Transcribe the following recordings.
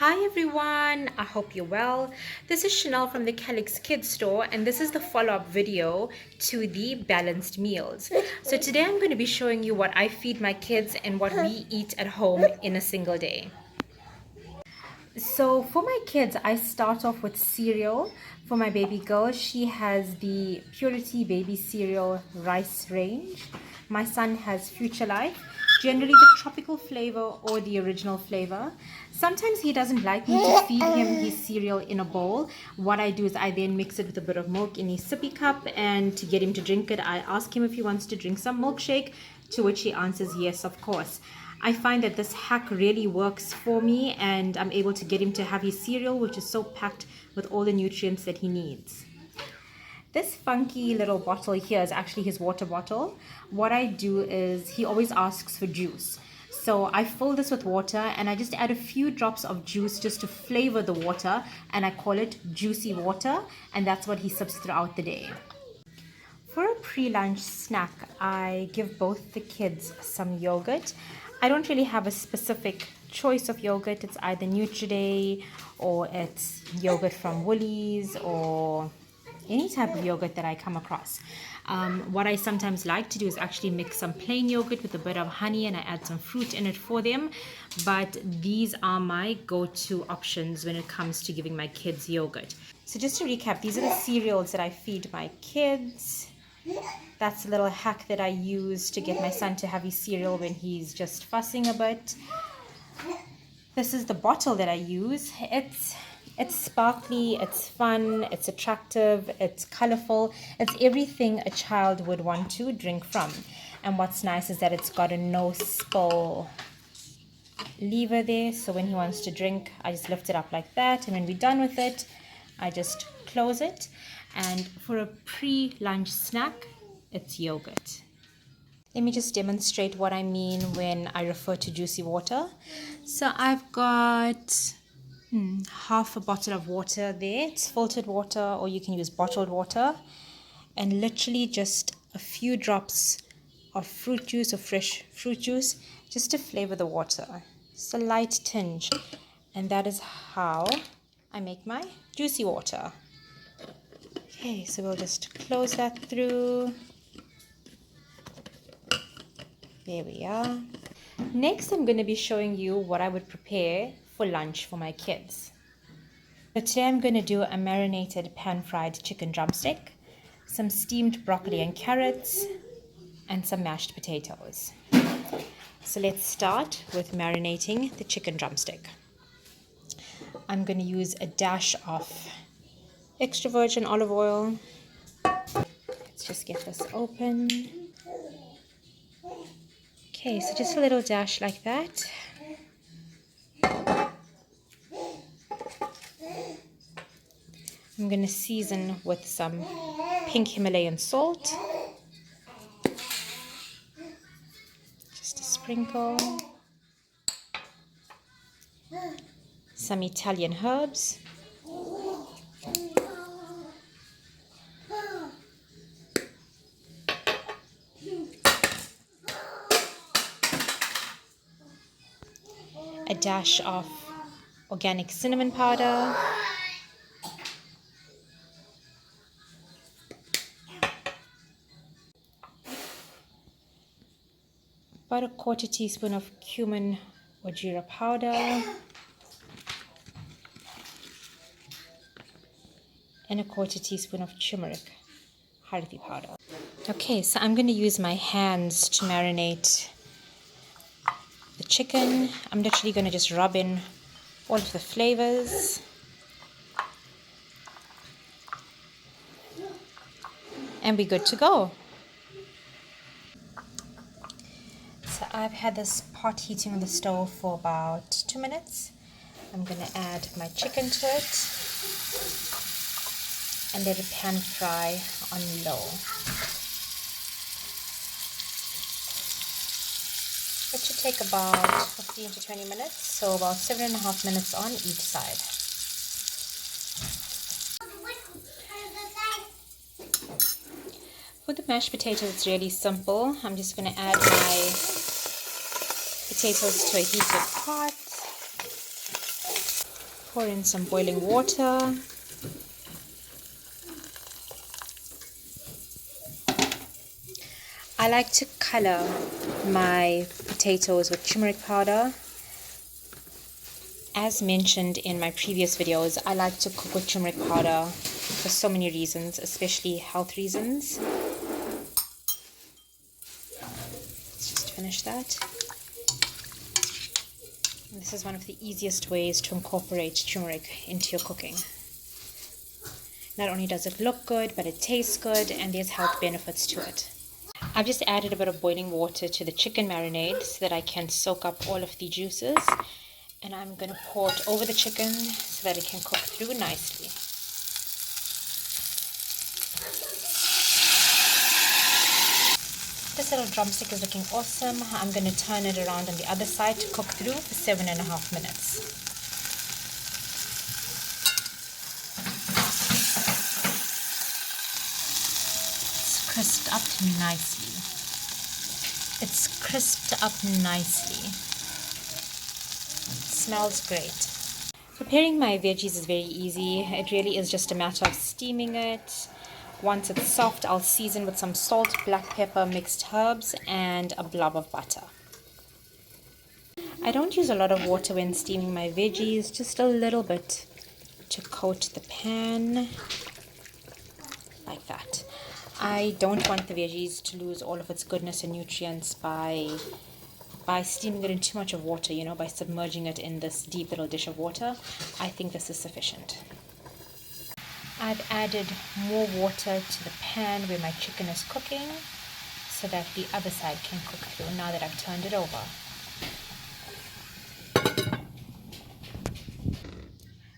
Hi everyone, I hope you're well. This is Chanel from the Calix Kids Store, and this is the follow-up video to the balanced meals. So today I'm going to be showing you what I feed my kids and what we eat at home in a single day. So for my kids, I start off with cereal. For my baby girl, she has the Purity Baby Cereal Rice range. My son has Future Life, generally the tropical flavor or the original flavor. Sometimes he doesn't like me to feed him his cereal in a bowl. What I do is I then mix it with a bit of milk in his sippy cup, and to get him to drink it, I ask him if he wants to drink some milkshake, to which he answers yes, of course. I find that this hack really works for me, and I'm able to get him to have his cereal, which is so packed with all the nutrients that he needs. This funky little bottle here is actually his water bottle. What I do is he always asks for juice. So I fill this with water and I just add a few drops of juice just to flavor the water, and I call it juicy water, and that's what he sips throughout the day. For a pre-lunch snack, I give both the kids some yogurt. I don't really have a specific choice of yogurt. It's either Nutriday or it's yogurt from Woolies or any type of yogurt that I come across. What I sometimes like to do is actually mix some plain yogurt with a bit of honey, and I add some fruit in it for them. But these are my go-to options when it comes to giving my kids yogurt. So just to recap, these are the cereals that I feed my kids. That's a little hack that I use to get my son to have his cereal when he's just fussing a bit. This is the bottle that I use. It's sparkly, it's fun, it's attractive, it's colorful. It's everything a child would want to drink from. And what's nice is that it's got a no spill lever there, so when he wants to drink, I just lift it up like that, and when we're done with it, I just close it. And for a pre-lunch snack, it's yogurt. Let me just demonstrate what I mean when I refer to juicy water. So I've got half a bottle of water there. It's filtered water, or you can use bottled water, and literally just a few drops of fruit juice or fresh fruit juice just to flavor the water. Just a light tinge, and that is how I make my juicy water. Okay, so we'll just close that through. There we are. Next, I'm going to be showing you what I would prepare for lunch for my kids. So today I'm going to do a marinated pan-fried chicken drumstick, some steamed broccoli and carrots, and some mashed potatoes. So let's start with marinating the chicken drumstick. I'm going to use a dash of extra virgin olive oil. Let's just get this open. Okay, so just a little dash like that. I'm going to season with some pink Himalayan salt. Just a sprinkle. Some Italian herbs. A dash of organic cinnamon powder. About a quarter teaspoon of cumin or jeera powder. And a quarter teaspoon of turmeric haldi powder. Okay, so I'm going to use my hands to marinate the chicken. I'm literally going to just rub in all of the flavors. And we're good to go. So I've had this pot heating on the stove for about 2 minutes. I'm going to add my chicken to it and let it pan fry on low. It should take about 15 to 20 minutes, so about 7.5 minutes on each side. For the mashed potatoes, it's really simple. I'm just going to add my potatoes to a heated pot. Pour in some boiling water. I like to color my potatoes with turmeric powder. As mentioned in my previous videos, I like to cook with turmeric powder for so many reasons, especially health reasons. Let's just finish that. This is one of the easiest ways to incorporate turmeric into your cooking. Not only does it look good, but it tastes good and there's health benefits to it. I've just added a bit of boiling water to the chicken marinade so that I can soak up all of the juices. And I'm going to pour it over the chicken so that it can cook through nicely. This little drumstick is looking awesome. I'm going to turn it around on the other side to cook through for 7.5 minutes. It's crisped up nicely. It's crisped up nicely. It smells great. Preparing my veggies is very easy. It really is just a matter of steaming it. Once it's soft, I'll season with some salt, black pepper, mixed herbs, and a blob of butter. I don't use a lot of water when steaming my veggies, just a little bit to coat the pan, like that. I don't want the veggies to lose all of its goodness and nutrients by steaming it in too much of water, you know, by submerging it in this deep little dish of water. I think this is sufficient. I've added more water to the pan where my chicken is cooking so that the other side can cook through now that I've turned it over.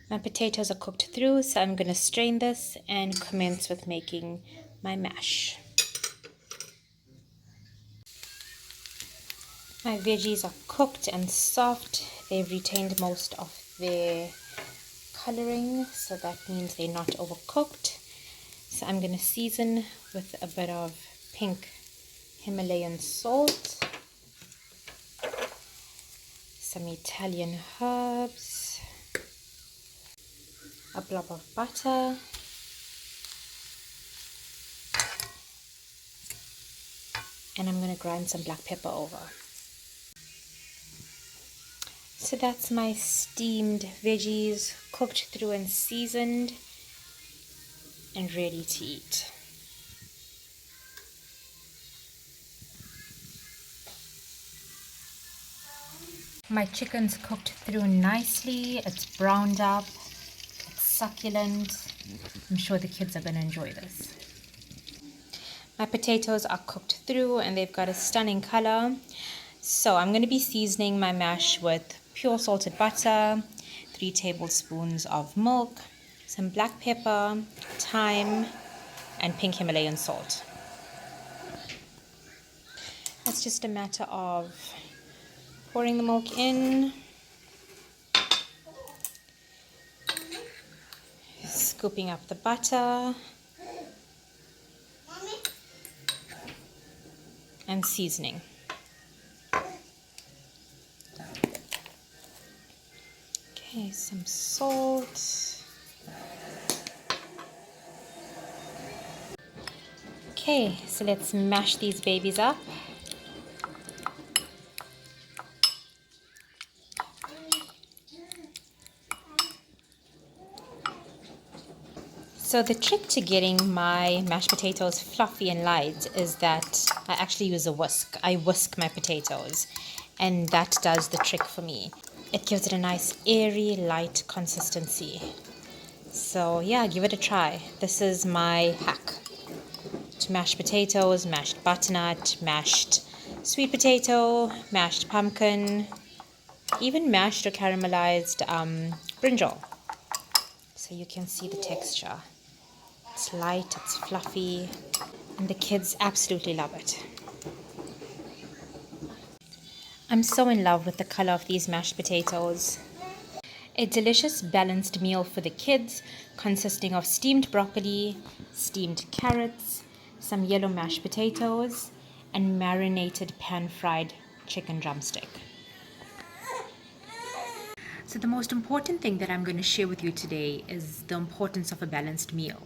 My potatoes are cooked through, so I'm going to strain this and commence with making my mash. My veggies are cooked and soft. They've retained most of their coloring, so that means they're not overcooked. So I'm going to season with a bit of pink Himalayan salt, some Italian herbs, a blob of butter, and I'm going to grind some black pepper over. So that's my steamed veggies, cooked through and seasoned and ready to eat. My chicken's cooked through nicely. It's browned up. It's succulent. I'm sure the kids are going to enjoy this. My potatoes are cooked through and they've got a stunning color. So I'm going to be seasoning my mash with pure salted butter, 3 tablespoons of milk, some black pepper, thyme, and pink Himalayan salt. It's just a matter of pouring the milk in, scooping up the butter, and seasoning. Okay, some salt. Okay, so let's mash these babies up. So the trick to getting my mashed potatoes fluffy and light is that I actually use a whisk. I whisk my potatoes, and that does the trick for me. It gives it a nice airy, light consistency. So yeah, give it a try. This is my hack to mashed potatoes, mashed butternut, mashed sweet potato, mashed pumpkin, even mashed or caramelized brinjal. So you can see the texture. It's light, it's fluffy, and the kids absolutely love it. I'm so in love with the color of these mashed potatoes. A delicious balanced meal for the kids, consisting of steamed broccoli, steamed carrots, some yellow mashed potatoes, and marinated pan-fried chicken drumstick. So the most important thing that I'm going to share with you today is the importance of a balanced meal.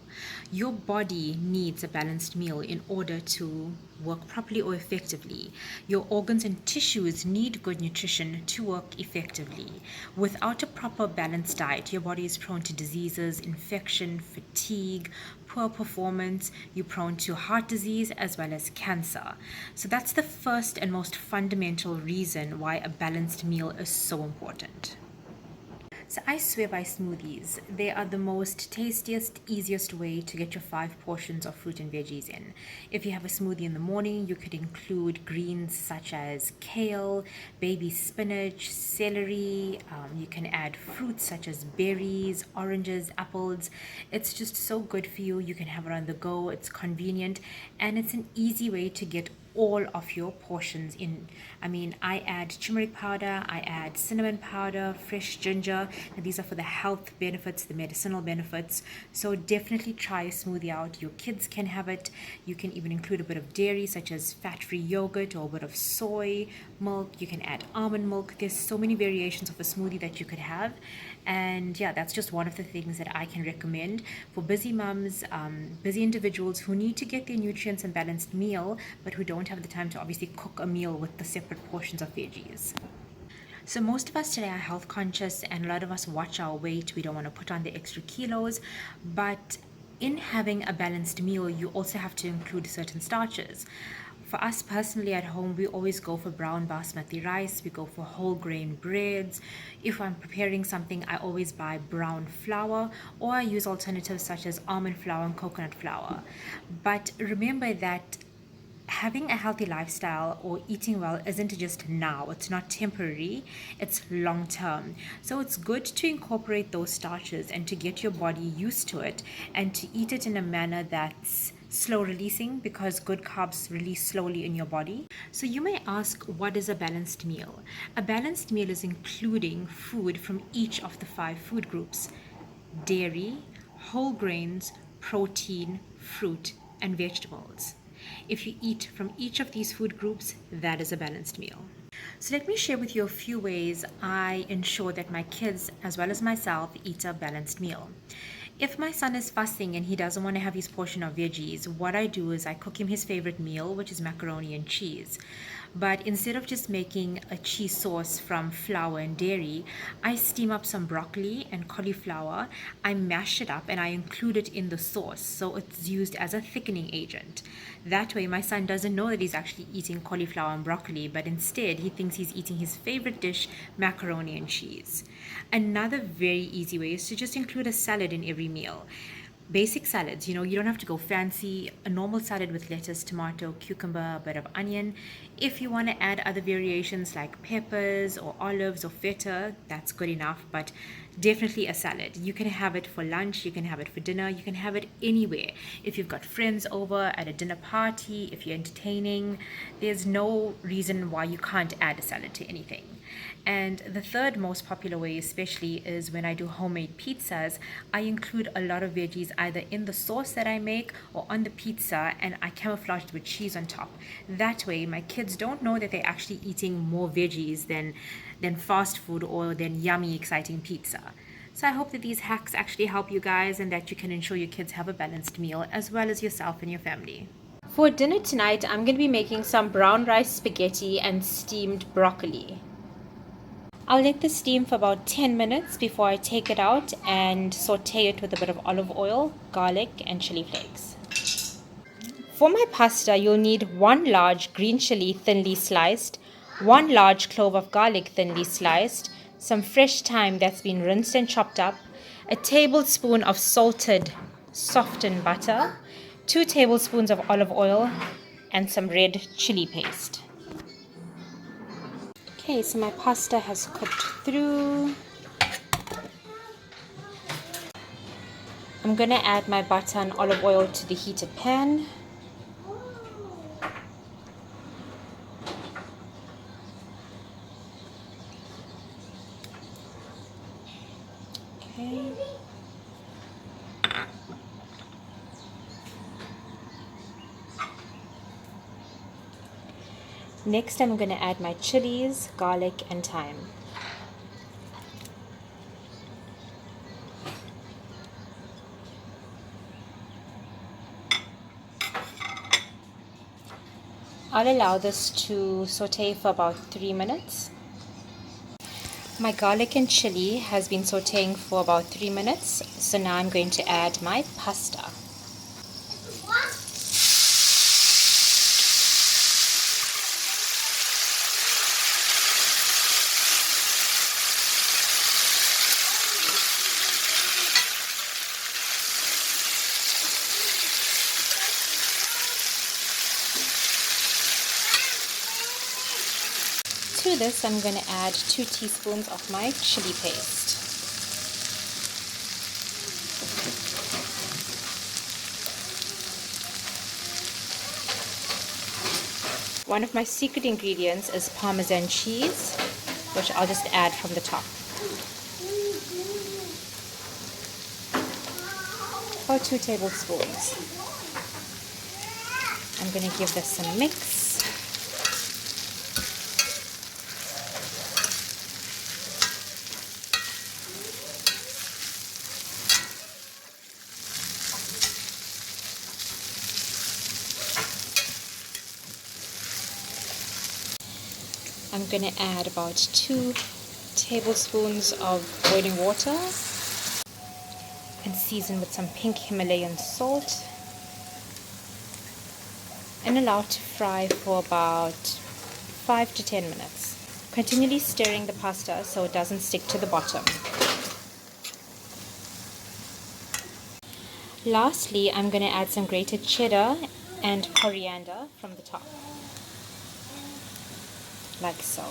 Your body needs a balanced meal in order to work properly or effectively. Your organs and tissues need good nutrition to work effectively. Without a proper balanced diet, your body is prone to diseases, infection, fatigue, poor performance. You're prone to heart disease as well as cancer. So that's the first and most fundamental reason why a balanced meal is so important. So I swear by smoothies. They are the most tastiest, easiest way to get your 5 portions of fruit and veggies in. If you have a smoothie in the morning, you could include greens such as kale, baby spinach, celery. You can add fruits such as berries, oranges, apples. It's just so good for you. You can have it on the go. It's convenient and it's an easy way to get all of your portions in. I mean, I add turmeric powder, I add cinnamon powder, fresh ginger. And these are for the health benefits, the medicinal benefits. So definitely try a smoothie out. Your kids can have it. You can even include a bit of dairy, such as fat-free yogurt or a bit of soy milk. You can add almond milk. There's so many variations of a smoothie that you could have. And yeah, that's just one of the things that I can recommend for busy mums, busy individuals who need to get their nutrients and balanced meal, but who don't have the time to obviously cook a meal with the separate portions of veggies. So most of us today are health conscious and a lot of us watch our weight. We don't want to put on the extra kilos, but in having a balanced meal, you also have to include certain starches. For us personally at home, we always go for brown basmati rice. We go for whole grain breads. If I'm preparing something, I always buy brown flour, or I use alternatives such as almond flour and coconut flour. But remember that having a healthy lifestyle or eating well isn't just now, it's not temporary, it's long term. So it's good to incorporate those starches and to get your body used to it and to eat it in a manner that's slow releasing, because good carbs release slowly in your body. So you may ask, what is a balanced meal? A balanced meal is including food from each of the 5 food groups: dairy, whole grains, protein, fruit, and vegetables. If you eat from each of these food groups, that is a balanced meal. So let me share with you a few ways I ensure that my kids, as well as myself, eat a balanced meal. If my son is fasting and he doesn't want to have his portion of veggies, what I do is I cook him his favorite meal, which is macaroni and cheese. But instead of just making a cheese sauce from flour and dairy, I steam up some broccoli and cauliflower. I mash it up and I include it in the sauce, so it's used as a thickening agent. That way, my son doesn't know that he's actually eating cauliflower and broccoli, but instead he thinks he's eating his favorite dish, macaroni and cheese. Another very easy way is to just include a salad in every meal. Basic salads, you don't have to go fancy. A normal salad with lettuce, tomato, cucumber, a bit of onion. If you want to add other variations like peppers or olives or feta, that's good enough, but definitely a salad. You can have it for lunch, you can have it for dinner, you can have it anywhere. If you've got friends over at a dinner party, if you're entertaining, there's no reason why you can't add a salad to anything. And the third most popular way, especially, is when I do homemade pizzas. I include a lot of veggies either in the sauce that I make or on the pizza, and I camouflage it with cheese on top. That way, my kids don't know that they're actually eating more veggies than fast food or than yummy, exciting pizza. So I hope that these hacks actually help you guys and that you can ensure your kids have a balanced meal as well as yourself and your family. For dinner tonight, I'm going to be making some brown rice spaghetti and steamed broccoli. I'll let this steam for about 10 minutes before I take it out and saute it with a bit of olive oil, garlic, and chili flakes. For my pasta, you'll need 1 large green chili thinly sliced, 1 large clove of garlic thinly sliced, some fresh thyme that's been rinsed and chopped up, a tablespoon of salted softened butter, 2 tablespoons of olive oil, and some red chili paste. Okay, so my pasta has cooked through. I'm going to add my butter and olive oil to the heated pan. Okay. Next, I'm going to add my chilies, garlic, and thyme. I'll allow this to saute for about 3 minutes. My garlic and chili has been sauteing for about 3 minutes, so now I'm going to add my pasta. To this, I'm going to add 2 teaspoons of my chili paste. One of my secret ingredients is Parmesan cheese, which I'll just add from the top. About 2 tablespoons. I'm going to give this a mix. I'm going to add about 2 tablespoons of boiling water and season with some pink Himalayan salt and allow it to fry for about 5 to 10 minutes. Continually stirring the pasta so it doesn't stick to the bottom. Lastly, I'm going to add some grated cheddar and coriander from the top. Like so.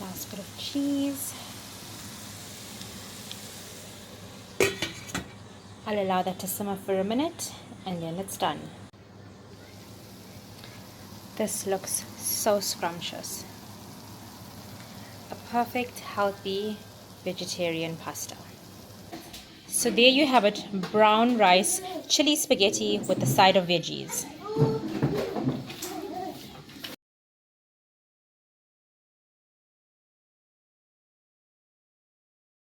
Last bit of cheese. I'll allow that to simmer for a minute and then it's done. This looks so scrumptious. A perfect, healthy vegetarian pasta. So there you have it, brown rice chili spaghetti with a side of veggies.